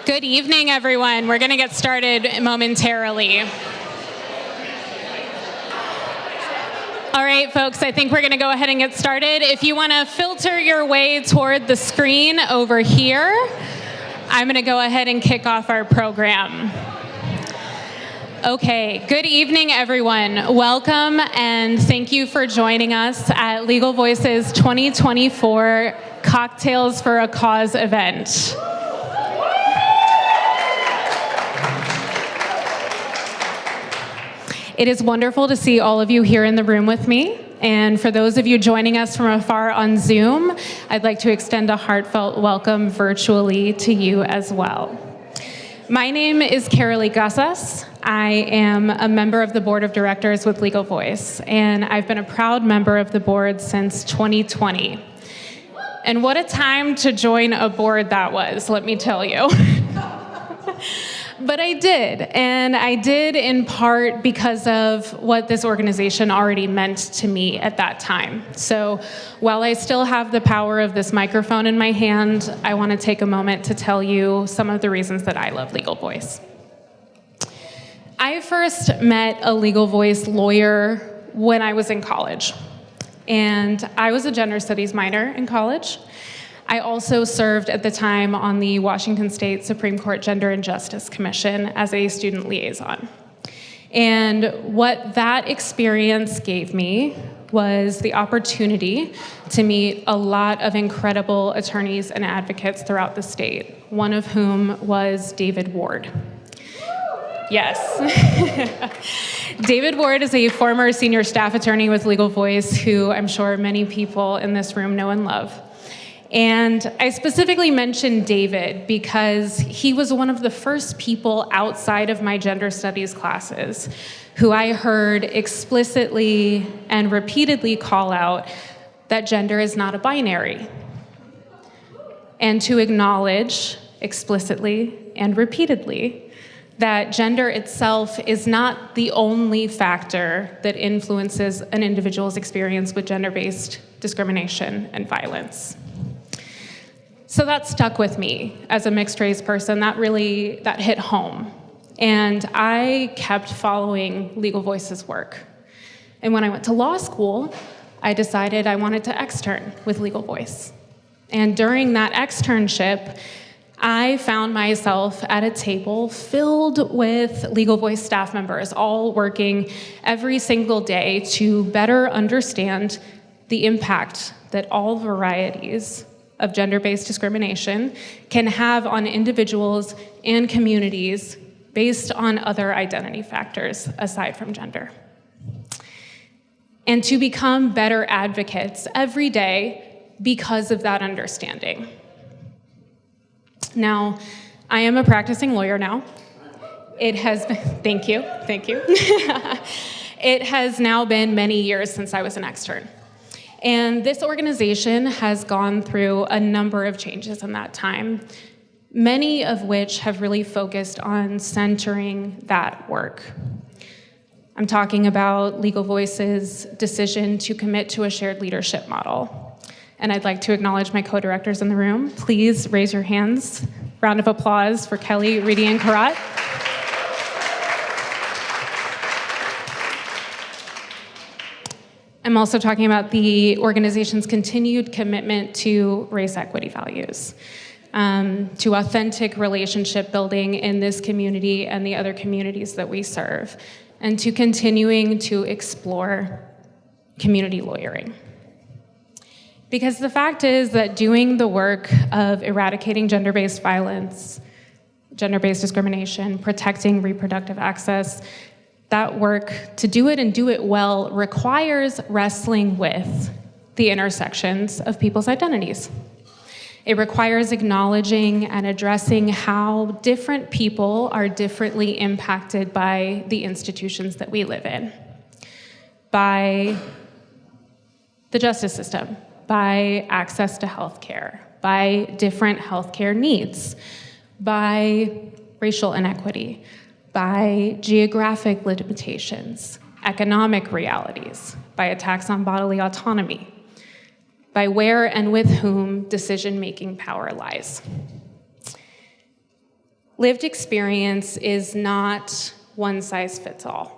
Good evening, everyone. We're going to get started momentarily. All right, folks, I think we're going to go ahead and get started. If you want to filter your way toward the screen over here, I'm going to go ahead and kick off our program. Okay, good evening, everyone. Welcome, and thank you for joining us at Legal Voices 2024 Cocktails for a Cause event. It is wonderful to see all of you here in the room with me. And for those of you joining us from afar on Zoom, I'd like to extend a heartfelt welcome virtually to you as well. My name is Carolee Gassas. I am a member of the board of directors with Legal Voice, and I've been a proud member of the board since 2020. And what a time to join a board that was, let me tell you. But I did, and I did in part because of what this organization already meant to me at that time. So while I still have the power of this microphone in my hand, I want to take a moment to tell you some of the reasons that I love Legal Voice. I first met a Legal Voice lawyer when I was in college, and I was a gender studies minor in college. I also served at the time on the Washington State Supreme Court Gender and Justice Commission as a student liaison. And what that experience gave me was the opportunity to meet a lot of incredible attorneys and advocates throughout the state, one of whom was David Ward. Yes. David Ward is a former senior staff attorney with Legal Voice who I'm sure many people in this room know and love. And I specifically mentioned David because he was one of the first people outside of my gender studies classes who I heard explicitly and repeatedly call out that gender is not a binary, and to acknowledge explicitly and repeatedly that gender itself is not the only factor that influences an individual's experience with gender-based discrimination and violence. So that stuck with me as a mixed-race person. That hit home. And I kept following Legal Voice's work. And when I went to law school, I decided I wanted to extern with Legal Voice. And during that externship, I found myself at a table filled with Legal Voice staff members, all working every single day to better understand the impact that all varieties of gender-based discrimination can have on individuals and communities based on other identity factors aside from gender. And to become better advocates every day because of that understanding. Now, I am a practicing lawyer now. It has been, thank you. It has now been many years since I was an extern. And this organization has gone through a number of changes in that time, many of which have really focused on centering that work. I'm talking about Legal Voice's decision to commit to a shared leadership model. And I'd like to acknowledge my co-directors in the room. Please raise your hands. Round of applause for Kelly, Reedy, and Karat. I'm also talking about the organization's continued commitment to race equity values, to authentic relationship building in this community and the other communities that we serve, and to continuing to explore community lawyering. Because the fact is that doing the work of eradicating gender-based violence, gender-based discrimination, protecting reproductive access, that work, to do it and do it well, requires wrestling with the intersections of people's identities. It requires acknowledging and addressing how different people are differently impacted by the institutions that we live in, by the justice system, by access to healthcare, by different healthcare needs, by racial inequity, by geographic limitations, economic realities, by attacks on bodily autonomy, by where and with whom decision-making power lies. lived experience is not one size fits all.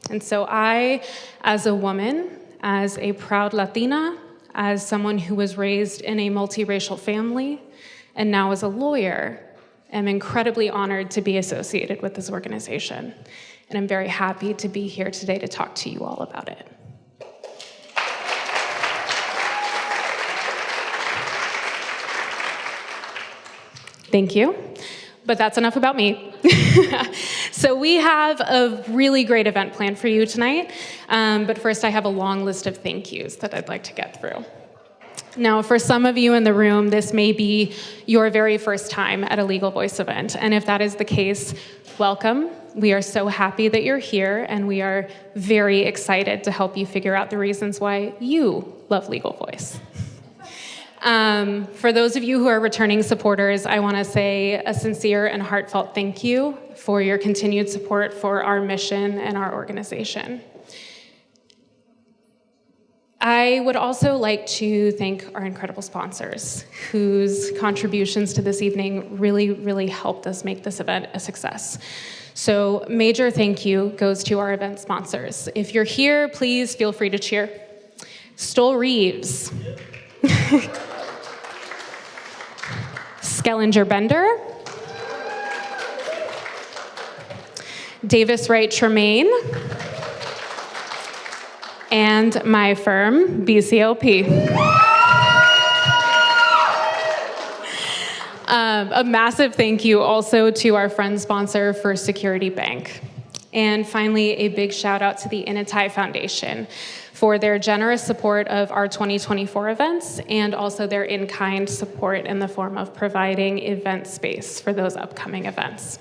And so I, as a woman, as a proud Latina, as someone who was raised in a multiracial family, and now as a lawyer, am incredibly honored to be associated with this organization. And I'm very happy to be here today to talk to you all about it. Thank you. But that's enough about me. So we have a really great event planned for you tonight. But first, I have a long list of thank yous that I'd like to get through. Now, for some of you in the room, this may be your very first time at a Legal Voice event. And if that is the case, welcome. We are so happy that you're here, and we are very excited to help you figure out the reasons why you love Legal Voice. For those of you who are returning supporters, I want to say a sincere and heartfelt thank you for your continued support for our mission and our organization. I would also like to thank our incredible sponsors, whose contributions to this evening really, really helped us make this event a success. So major thank you goes to our event sponsors. If you're here, please feel free to cheer. Stoll Reeves. Skellinger Bender. Davis Wright Tremaine. And my firm, BCLP. A massive thank you also to our friend sponsor, First Security Bank. And finally, a big shout out to the Inatai Foundation for their generous support of our 2024 events and also their in-kind support in the form of providing event space for those upcoming events.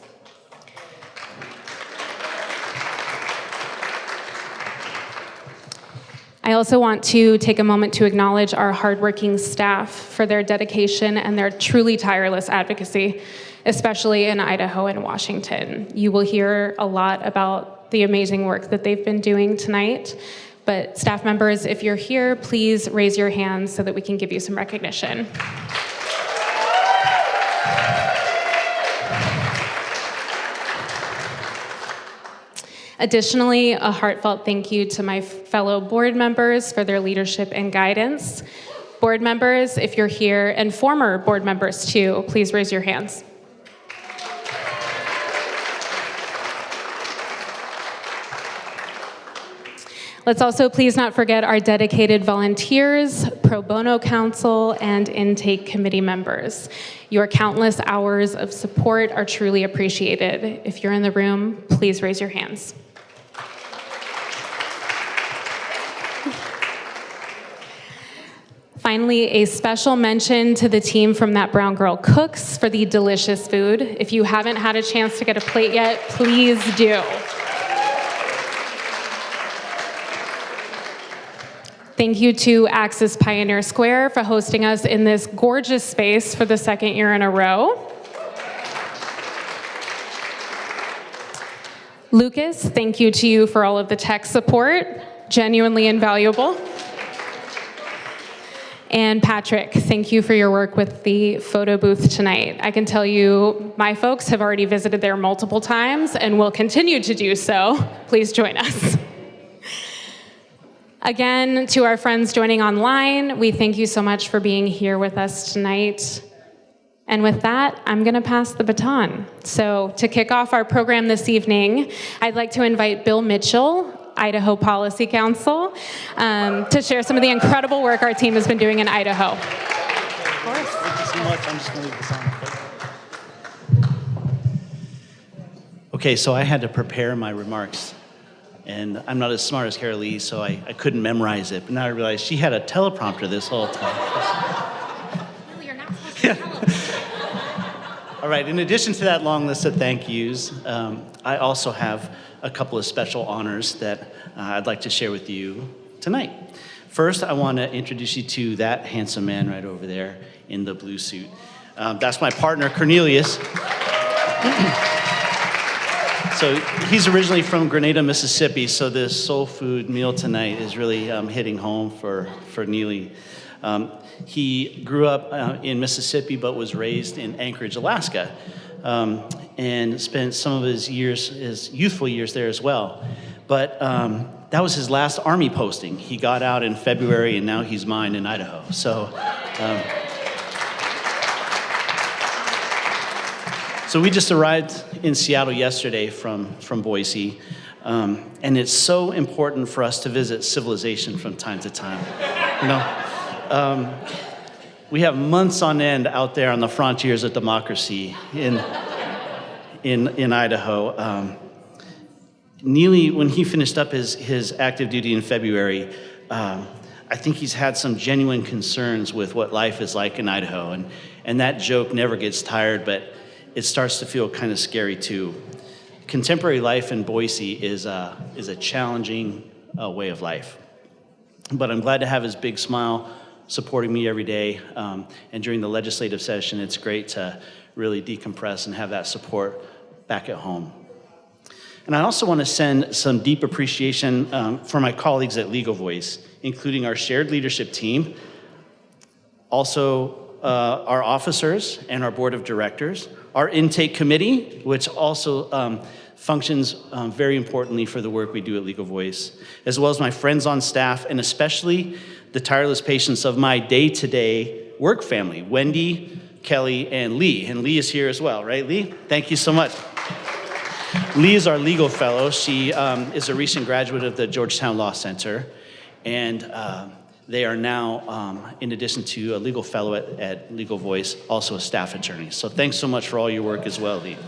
I also want to take a moment to acknowledge our hardworking staff for their dedication and their truly tireless advocacy, especially in Idaho and Washington. You will hear a lot about the amazing work that they've been doing tonight, but staff members, if you're here, please raise your hands so that we can give you some recognition. Additionally, a heartfelt thank you to my fellow board members for their leadership and guidance. Board members, if you're here, and former board members too, please raise your hands. Let's also please not forget our dedicated volunteers, pro bono counsel, and intake committee members. Your countless hours of support are truly appreciated. If you're in the room, please raise your hands. Finally, a special mention to the team from That Brown Girl Cooks for the delicious food. If you haven't had a chance to get a plate yet, please do. Thank you to Axis Pioneer Square for hosting us in this gorgeous space for the second year in a row. Lucas, thank you to you for all of the tech support, genuinely invaluable. And Patrick, thank you for your work with the photo booth tonight. I can tell you, my folks have already visited there multiple times and will continue to do so. Please join us. Again, to our friends joining online, we thank you so much for being here with us tonight. And with that, I'm going to pass the baton. So to kick off our program this evening, I'd like to invite Bill Mitchell, Idaho Policy Council, to share some of the incredible work our team has been doing in Idaho. Of course. Thank you so much. I'm just going to leave this on. Okay, so I had to prepare my remarks. And I'm not as smart as Carol Lee, so I couldn't memorize it. But now I realize she had a teleprompter this whole time. No, you're not supposed to tell them. All right, in addition to that long list of thank yous, I also have a couple of special honors that I'd like to share with you tonight. First, I want to introduce you to that handsome man right over there in the blue suit. That's my partner, Cornelius. So he's originally from Grenada, Mississippi, so this soul food meal tonight is really hitting home for Neely. He grew up in Mississippi but was raised in Anchorage, Alaska. and spent some of his youthful years there as well. But that was his last Army posting. He got out in February, and now he's mine in Idaho. So we just arrived in Seattle yesterday from Boise, and it's so important for us to visit civilization from time to time. We have months on end out there on the frontiers of democracy in Idaho. Neely, when he finished up his active duty in February, I think he's had some genuine concerns with what life is like in Idaho, and that joke never gets tired, but it starts to feel kind of scary too. Contemporary life in Boise is a challenging way of life, but I'm glad to have his big smile supporting me every day, and during the legislative session, it's great to really decompress and have that support back at home. And I also want to send some deep appreciation for my colleagues at Legal Voice, including our shared leadership team, also our officers and our board of directors, our intake committee, which also functions very importantly for the work we do at Legal Voice, as well as my friends on staff, and especially the tireless patience of my day-to-day work family, Wendy, Kelly, and Lee. And Lee is here as well, right, Lee? Thank you so much. Lee is our legal fellow. She is a recent graduate of the Georgetown Law Center, and they are now, in addition to a legal fellow at Legal Voice, also a staff attorney. So thanks so much for all your work as well, Lee.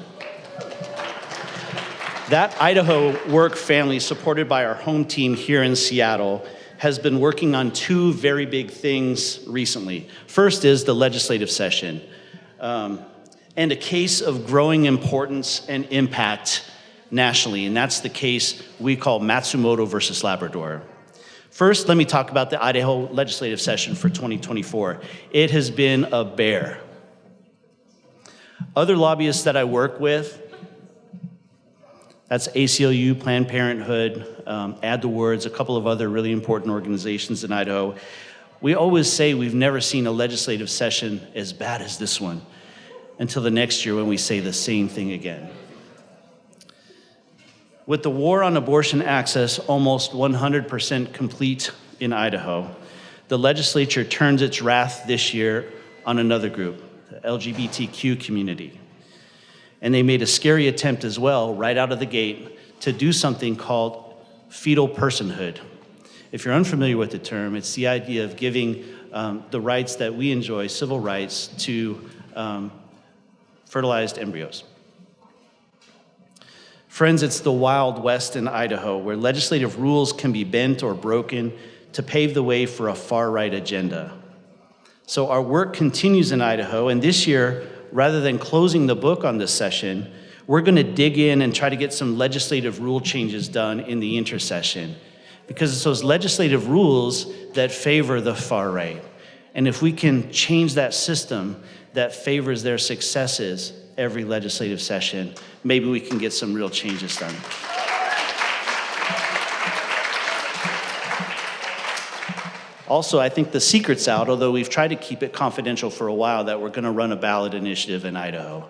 That Idaho work family, supported by our home team here in Seattle, has been working on two very big things recently. First is the legislative session, and a case of growing importance and impact nationally, and that's the case we call Matsumoto versus Labrador. First, let me talk about the Idaho legislative session for 2024. It has been a bear. Other lobbyists that I work with, that's ACLU, Planned Parenthood, Add the Words, a couple of other really important organizations in Idaho, we always say we've never seen a legislative session as bad as this one, until the next year when we say the same thing again. With the war on abortion access almost 100% complete in Idaho, the legislature turns its wrath this year on another group, the LGBTQ community. And they made a scary attempt as well, right out of the gate, to do something called fetal personhood. If you're unfamiliar with the term, it's the idea of giving the rights that we enjoy, civil rights, to fertilized embryos. Friends, it's the Wild West in Idaho, where legislative rules can be bent or broken to pave the way for a far-right agenda. So our work continues in Idaho, and this year, rather than closing the book on this session, we're going to dig in and try to get some legislative rule changes done in the intersession, because it's those legislative rules that favor the far right. And if we can change that system that favors their successes every legislative session, maybe we can get some real changes done. Also, I think the secret's out, although we've tried to keep it confidential for a while, that we're going to run a ballot initiative in Idaho.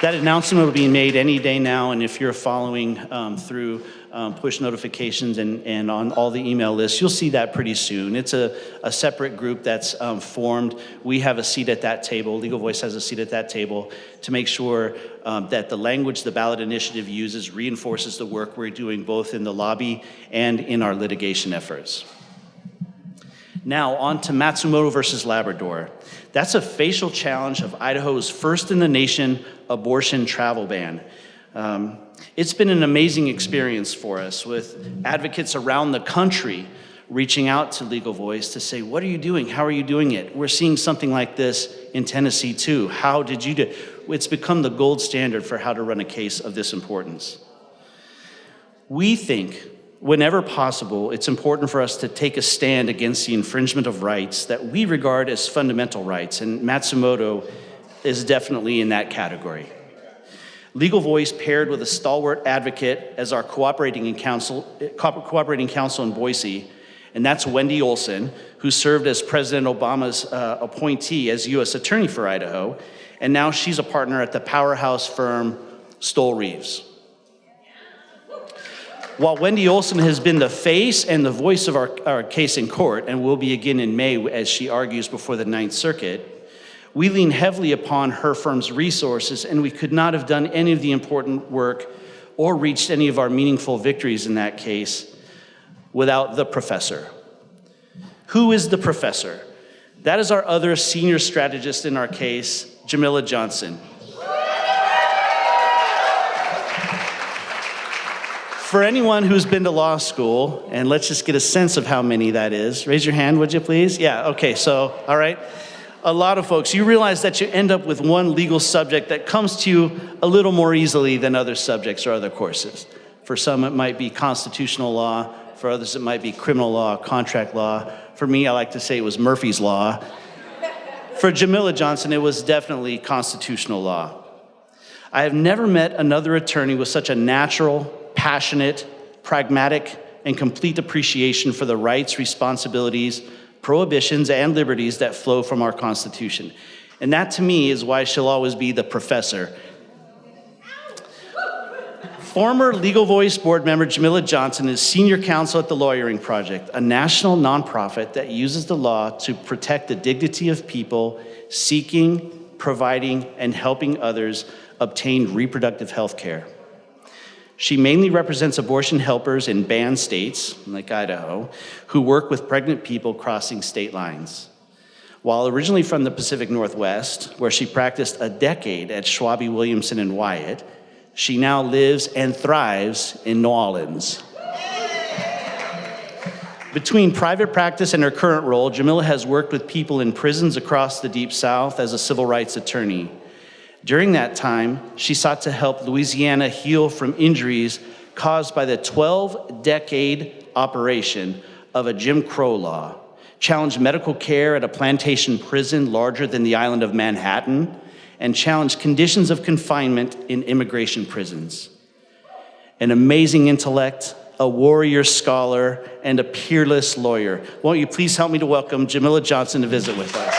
That announcement will be made any day now, and if you're following through push notifications and on all the email lists, you'll see that pretty soon. It's a separate group that's formed. We have a seat at that table. Legal Voice has a seat at that table to make sure that the language the ballot initiative uses reinforces the work we're doing both in the lobby and in our litigation efforts. Now, on to Matsumoto versus Labrador. That's a facial challenge of Idaho's first in the nation abortion travel ban. It's been an amazing experience for us, with advocates around the country reaching out to Legal Voice to say, what are you doing? How are you doing it? We're seeing something like this in Tennessee too. How did you do it? It's become the gold standard for how to run a case of this importance. We think, whenever possible, it's important for us to take a stand against the infringement of rights that we regard as fundamental rights, and Matsumoto is definitely in that category. Legal Voice paired with a stalwart advocate as our cooperating counsel in Boise, and that's Wendy Olson, who served as President Obama's appointee as U.S. Attorney for Idaho, and now she's a partner at the powerhouse firm Stoll Reeves. While Wendy Olson has been the face and the voice of our case in court, and will be again in May as she argues before the Ninth Circuit, we lean heavily upon her firm's resources, and we could not have done any of the important work or reached any of our meaningful victories in that case without the professor. Who is the professor? That is our other senior strategist in our case, Jamila Johnson. For anyone who's been to law school, and let's just get a sense of how many that is. Raise your hand, would you please? Yeah, okay, so, all right. A lot of folks, you realize that you end up with one legal subject that comes to you a little more easily than other subjects or other courses. For some, it might be constitutional law. For others, it might be criminal law, contract law. For me, I like to say it was Murphy's Law. For Jamila Johnson, it was definitely constitutional law. I have never met another attorney with such a natural, passionate, pragmatic, and complete appreciation for the rights, responsibilities, prohibitions, and liberties that flow from our Constitution. And that, to me, is why she'll always be the professor. Former Legal Voice board member Jamila Johnson is senior counsel at the Lawyering Project, a national nonprofit that uses the law to protect the dignity of people seeking, providing, and helping others obtain reproductive health care. She mainly represents abortion helpers in banned states, like Idaho, who work with pregnant people crossing state lines. While originally from the Pacific Northwest, where she practiced a decade at Schwabe, Williamson, and Wyatt, she now lives and thrives in New Orleans. Between private practice and her current role, Jamila has worked with people in prisons across the Deep South as a civil rights attorney. During that time, she sought to help Louisiana heal from injuries caused by the 12-decade operation of a Jim Crow law, challenged medical care at a plantation prison larger than the island of Manhattan, and challenged conditions of confinement in immigration prisons. An amazing intellect, a warrior scholar, and a peerless lawyer. Won't you please help me to welcome Jamila Johnson to visit with us?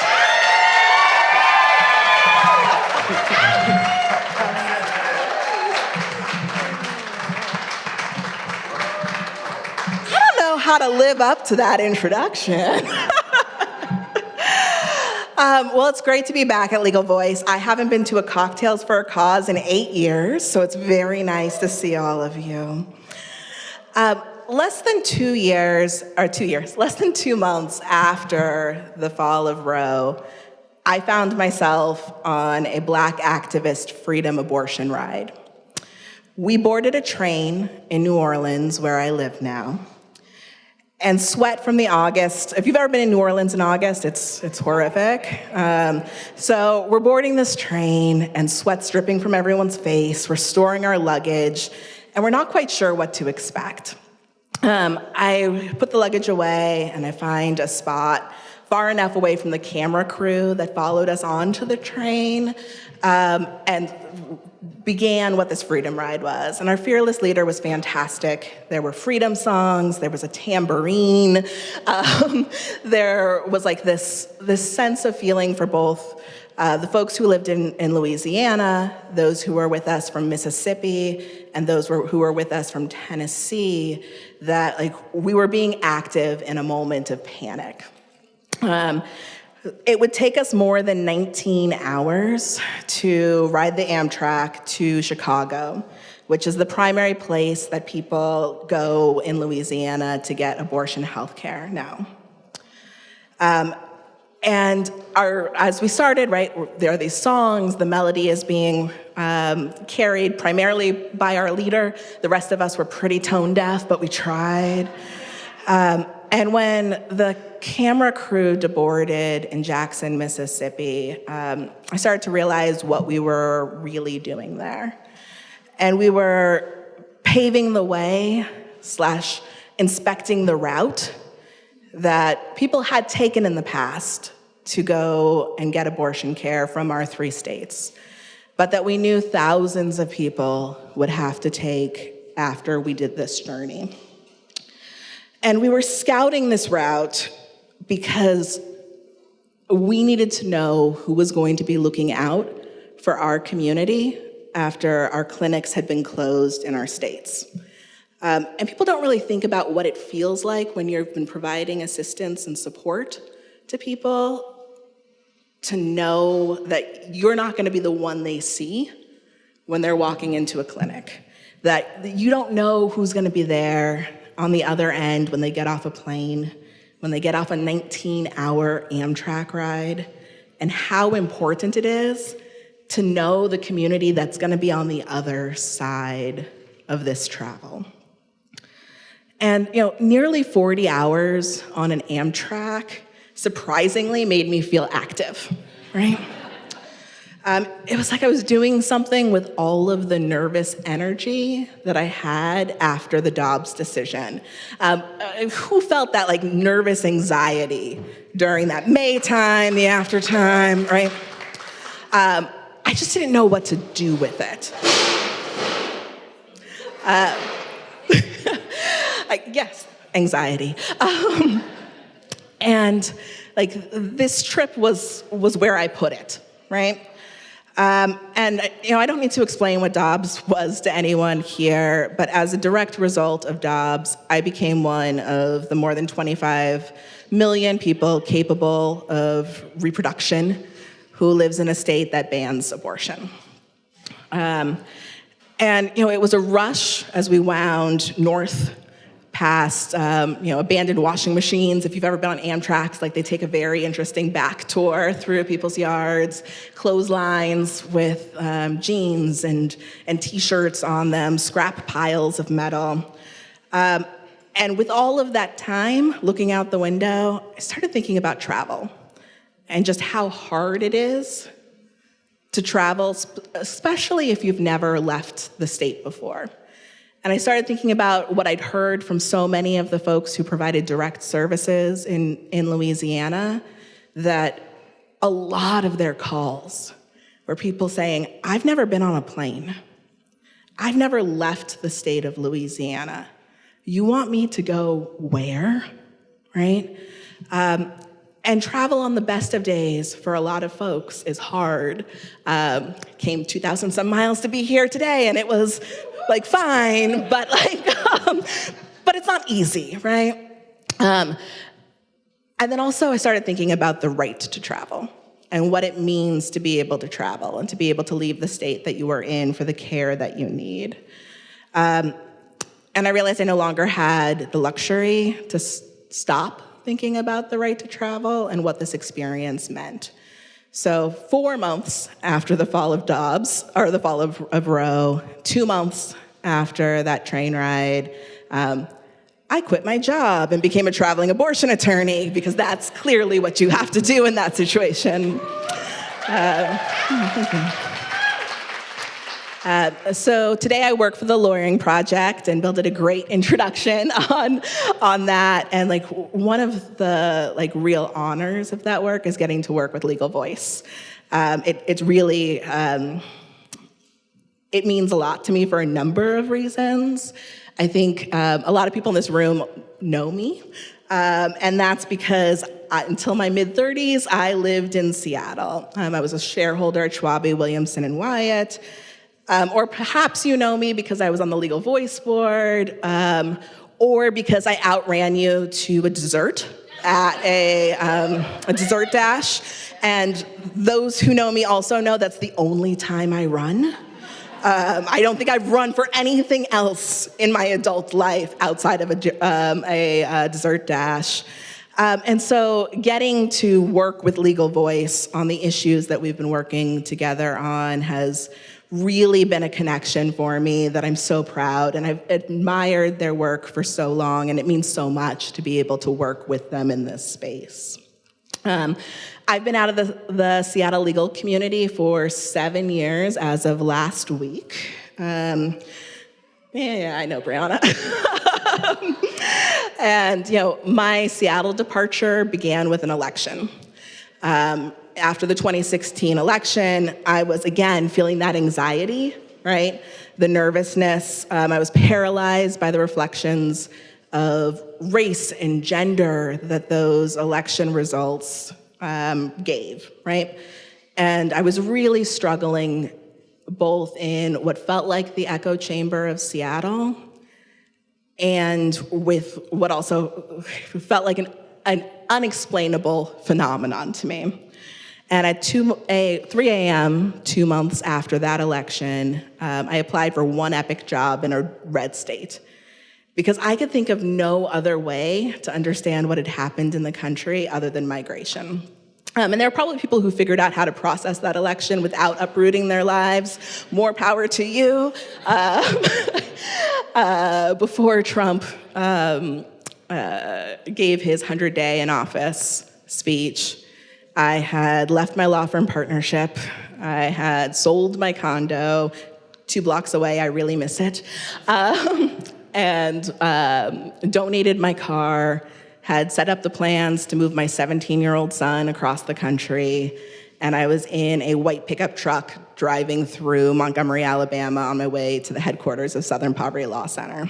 How to live up to that introduction. Well, it's great to be back at Legal Voice. I haven't been to a Cocktails for a Cause in 8 years, so it's very nice to see all of you. Less than 2 months after the fall of Roe, I found myself on a Black activist freedom abortion ride. We boarded a train in New Orleans, where I live now, and sweat from the August. If you've ever been in New Orleans in August, it's horrific. So we're boarding this train, and sweat's dripping from everyone's face. We're storing our luggage, and we're not quite sure what to expect. I put the luggage away, and I find a spot far enough away from the camera crew that followed us onto the train, and began what this freedom ride was. And our fearless leader was fantastic. There were freedom songs, there was a tambourine, there was like this sense of feeling for both the folks who lived in Louisiana, those who were with us from Mississippi, and those who were with us from Tennessee, that like we were being active in a moment of panic. It would take us more than 19 hours to ride the Amtrak to Chicago, which is the primary place that people go in Louisiana to get abortion health care now. And as we started, right, there are these songs, the melody is being carried primarily by our leader. The rest of us were pretty tone deaf, but we tried. And when the camera crew deboarded in Jackson, Mississippi, I started to realize what we were really doing there. And we were paving the way / inspecting the route that people had taken in the past to go and get abortion care from our 3 states, but that we knew thousands of people would have to take after we did this journey. And we were scouting this route because we needed to know who was going to be looking out for our community after our clinics had been closed in our states. And people don't really think about what it feels like when you've been providing assistance and support to people, to know that you're not going to be the one they see when they're walking into a clinic, that you don't know who's going to be there on the other end when they get off a plane, when they get off a 19-hour Amtrak ride, and how important it is to know the community that's going to be on the other side of this travel. And nearly 40 hours on an Amtrak surprisingly made me feel active, right? It was like I was doing something with all of the nervous energy that I had after the Dobbs decision. Who felt that nervous anxiety during that May time, the after time, right? I just didn't know what to do with it. Yes, anxiety. And this trip was where I put it, right? And I don't need to explain what Dobbs was to anyone here, but as a direct result of Dobbs, I became one of the more than 25 million people capable of reproduction who lives in a state that bans abortion. And it was a rush as we wound north past abandoned washing machines. If you've ever been on Amtrak, they take a very interesting back tour through people's yards, clotheslines with jeans and T-shirts on them, scrap piles of metal. And with all of that time looking out the window, I started thinking about travel and just how hard it is to travel, especially if you've never left the state before. And I started thinking about what I'd heard from so many of the folks who provided direct services in Louisiana, that a lot of their calls were people saying, I've never been on a plane. I've never left the state of Louisiana. You want me to go where, right? And travel on the best of days for a lot of folks is hard. Came 2,000 some miles to be here today, and it was fine, but but it's not easy, right? And then also I started thinking about the right to travel and what it means to be able to travel and to be able to leave the state that you are in for the care that you need. And I realized I no longer had the luxury to stop thinking about the right to travel and what this experience meant. So 4 months after the fall of Dobbs, or the fall of Roe, 2 months after that train ride, I quit my job and became a traveling abortion attorney, because that's clearly what you have to do in that situation. Thank you. So today I work for the Lawyering Project, and Bill did a great introduction on that. And one of the real honors of that work is getting to work with Legal Voice. It's really, it means a lot to me for a number of reasons. I think a lot of people in this room know me, and that's because until my mid-30s, I lived in Seattle. I was a shareholder at Schwab, Williamson, and Wyatt. Or perhaps you know me because I was on the Legal Voice board, or because I outran you to a dessert at a dessert dash. And those who know me also know that's the only time I run. I don't think I've run for anything else in my adult life outside of a dessert dash. And so getting to work with Legal Voice on the issues that we've been working together on has really been a connection for me that I'm so proud, and I've admired their work for so long, and it means so much to be able to work with them in this space. I've been out of the Seattle legal community for 7 years as of last week. Yeah, I know, Brianna. And my Seattle departure began with an election. After the 2016 election, I was again feeling that anxiety, right? The nervousness. I was paralyzed by the reflections of race and gender that those election results gave, right? And I was really struggling both in what felt like the echo chamber of Seattle and with what also felt like an unexplainable phenomenon to me. And at 3 a.m., 2 months after that election, I applied for one epic job in a red state because I could think of no other way to understand what had happened in the country other than migration. And there are probably people who figured out how to process that election without uprooting their lives. More power to you. Before Trump gave his 100-day in office speech, I had left my law firm partnership. I had sold my condo 2 blocks away. I really miss it. And donated my car, had set up the plans to move my 17-year-old son across the country, and I was in a white pickup truck driving through Montgomery, Alabama on my way to the headquarters of Southern Poverty Law Center.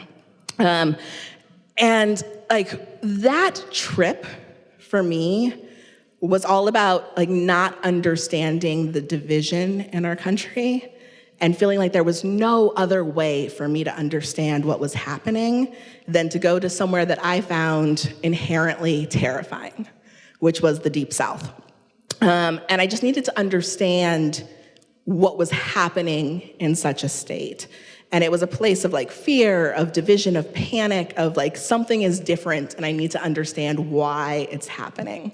And like that trip for me was all about like not understanding the division in our country and feeling like there was no other way for me to understand what was happening than to go to somewhere that I found inherently terrifying, which was the Deep South. And I just needed to understand what was happening in such a state. And it was a place of like fear, of division, of panic, of like something is different and I need to understand why it's happening.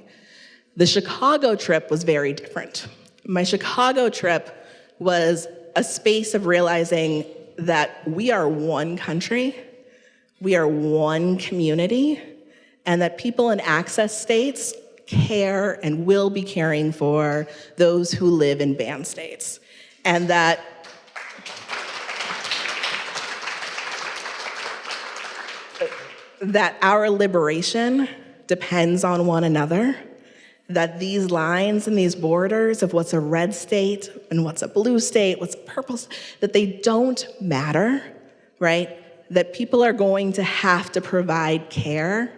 The Chicago trip was very different. My Chicago trip was a space of realizing that we are one country, we are one community, and that people in access states care and will be caring for those who live in banned states. And that our liberation depends on one another, that these lines and these borders of what's a red state and what's a blue state, what's a purple, that they don't matter, right? That people are going to have to provide care,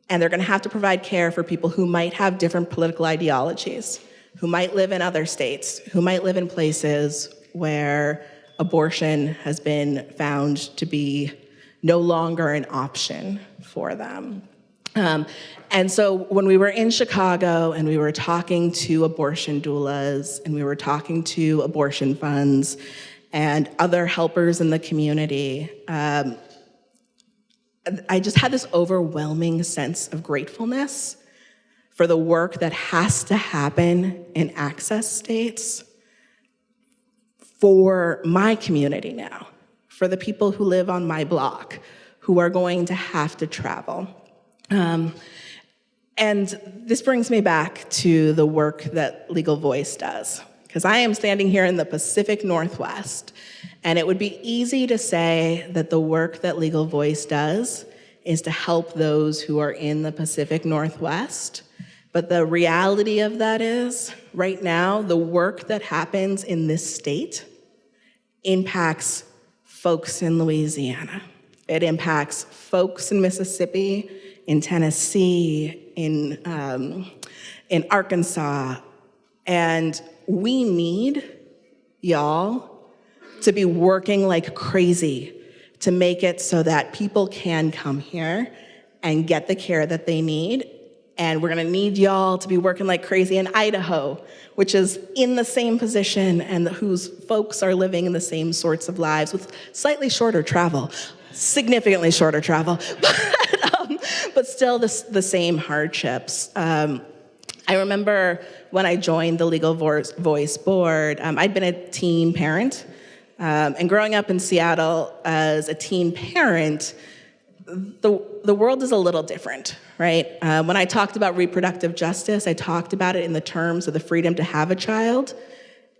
and they're going to have to provide care for people who might have different political ideologies, who might live in other states, who might live in places where abortion has been found to be no longer an option for them. And so when we were in Chicago and we were talking to abortion doulas and we were talking to abortion funds and other helpers in the community, I just had this overwhelming sense of gratefulness for the work that has to happen in access states for my community now, for the people who live on my block, who are going to have to travel. And this brings me back to the work that Legal Voice does, because I am standing here in the Pacific Northwest, and it would be easy to say that the work that Legal Voice does is to help those who are in the Pacific Northwest. But the reality of that is, right now, the work that happens in this state impacts folks in Louisiana. It impacts folks in Mississippi, in Tennessee, in Arkansas. And we need y'all to be working like crazy to make it so that people can come here and get the care that they need. And we're gonna need y'all to be working like crazy in Idaho, which is in the same position and whose folks are living in the same sorts of lives with slightly shorter travel, significantly shorter travel, but still the same hardships. I remember when I joined the Legal Voice board, I'd been a teen parent, and growing up in Seattle as a teen parent, the world is a little different, right? When I talked about reproductive justice, I talked about it in the terms of the freedom to have a child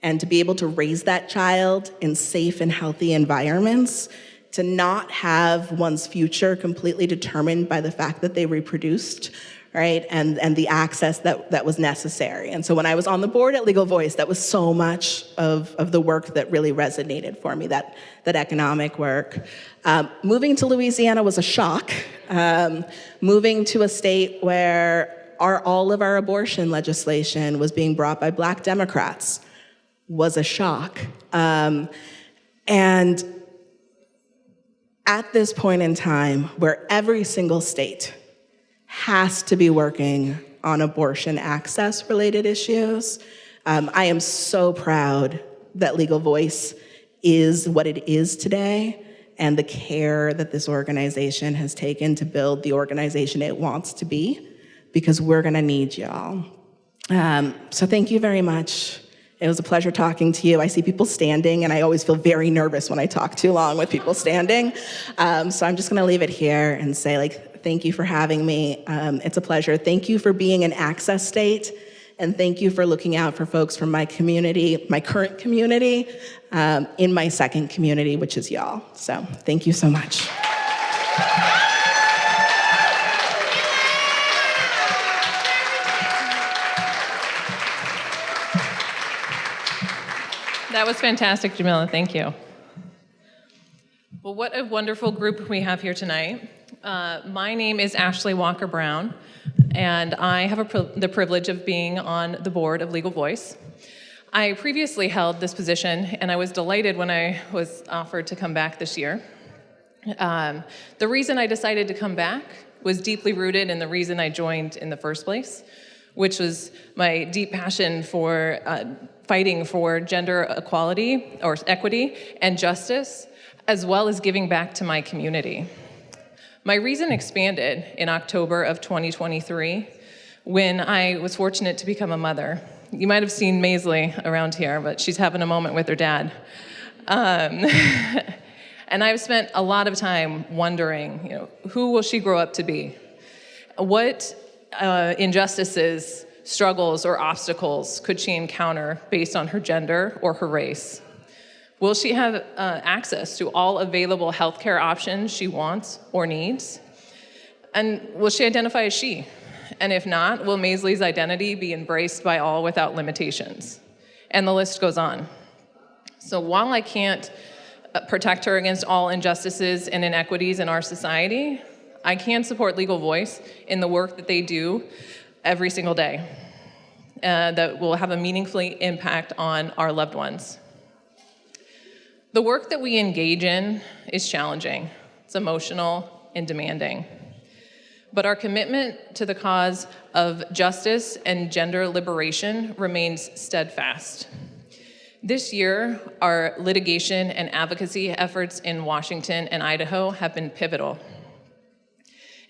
and to be able to raise that child in safe and healthy environments, to not have one's future completely determined by the fact that they reproduced, right? And the access that was necessary. And so when I was on the board at Legal Voice, that was so much of the work that really resonated for me, that economic work. Moving to Louisiana was a shock. Moving to a state where all of our abortion legislation was being brought by Black Democrats was a shock. And at this point in time, where every single state has to be working on abortion access-related issues, I am so proud that Legal Voice is what it is today, and the care that this organization has taken to build the organization it wants to be, because we're gonna need y'all. So thank you very much. It was a pleasure talking to you. I see people standing, and I always feel very nervous when I talk too long with people standing. So I'm just gonna leave it here and say, thank you for having me. It's a pleasure. Thank you for being an access state, and thank you for looking out for folks from my community, my current community, in my second community, which is y'all. So thank you so much. That was fantastic, Jamila. Thank you. Well, what a wonderful group we have here tonight. My name is Ashley Walker Brown, and I have the privilege of being on the board of Legal Voice. I previously held this position, and I was delighted when I was offered to come back this year. The reason I decided to come back was deeply rooted in the reason I joined in the first place, which was my deep passion for fighting for gender equality or equity and justice, as well as giving back to my community. My reason expanded in October of 2023 when I was fortunate to become a mother. You might have seen Maisley around here, but she's having a moment with her dad. And I've spent a lot of time wondering, who will she grow up to be? What injustices, struggles, or obstacles could she encounter based on her gender or her race? Will she have access to all available healthcare options she wants or needs? And will she identify as she? And if not, will Maisley's identity be embraced by all without limitations? And the list goes on. So while I can't protect her against all injustices and inequities in our society, I can support Legal Voice in the work that they do every single day that will have a meaningful impact on our loved ones. The work that we engage in is challenging. It's emotional and demanding. But our commitment to the cause of justice and gender liberation remains steadfast. This year, our litigation and advocacy efforts in Washington and Idaho have been pivotal.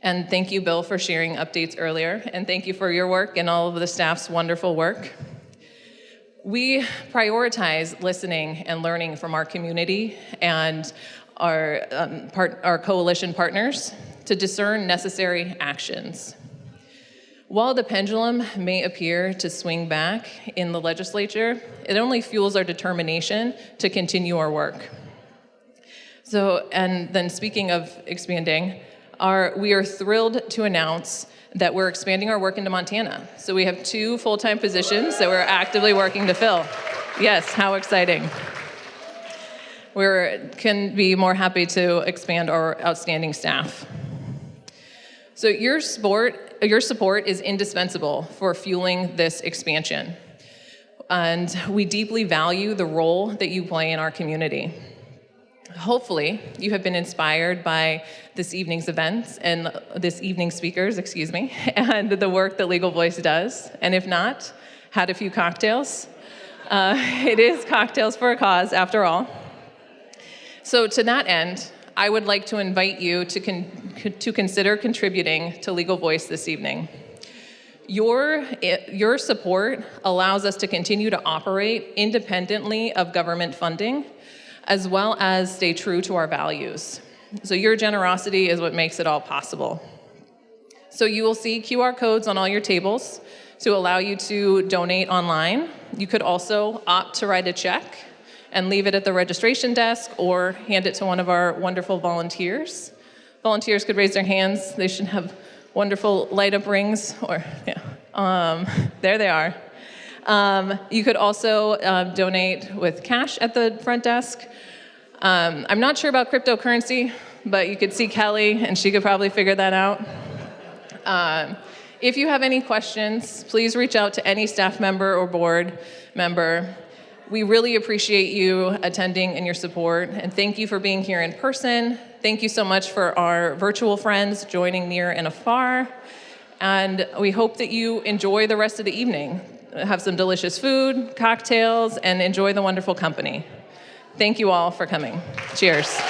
And thank you, Bill, for sharing updates earlier, and thank you for your work and all of the staff's wonderful work. We prioritize listening and learning from our community and our coalition partners to discern necessary actions. While the pendulum may appear to swing back in the legislature, it only fuels our determination to continue our work. And then speaking of expanding, we are thrilled to announce that we're expanding our work into Montana. So we have 2 full-time positions that we're actively working to fill. Yes, how exciting. We can be more happy to expand our outstanding staff. So your support is indispensable for fueling this expansion. And we deeply value the role that you play in our community. Hopefully, you have been inspired by this evening's events and this evening's speakers, and the work that Legal Voice does. And if not, had a few cocktails. It is Cocktails for a Cause, after all. So to that end, I would like to invite you to consider contributing to Legal Voice this evening. Your support allows us to continue to operate independently of government funding, as well as stay true to our values. So your generosity is what makes it all possible. So you will see QR codes on all your tables to allow you to donate online. You could also opt to write a check and leave it at the registration desk or hand it to one of our wonderful volunteers. Volunteers could raise their hands. They should have wonderful light up rings, or there they are. You could also donate with cash at the front desk. I'm not sure about cryptocurrency, but you could see Kelly, and she could probably figure that out. If you have any questions, please reach out to any staff member or board member. We really appreciate you attending and your support, and thank you for being here in person. Thank you so much for our virtual friends joining near and afar, and we hope that you enjoy the rest of the evening. Have some delicious food, cocktails, and enjoy the wonderful company. Thank you all for coming. Cheers.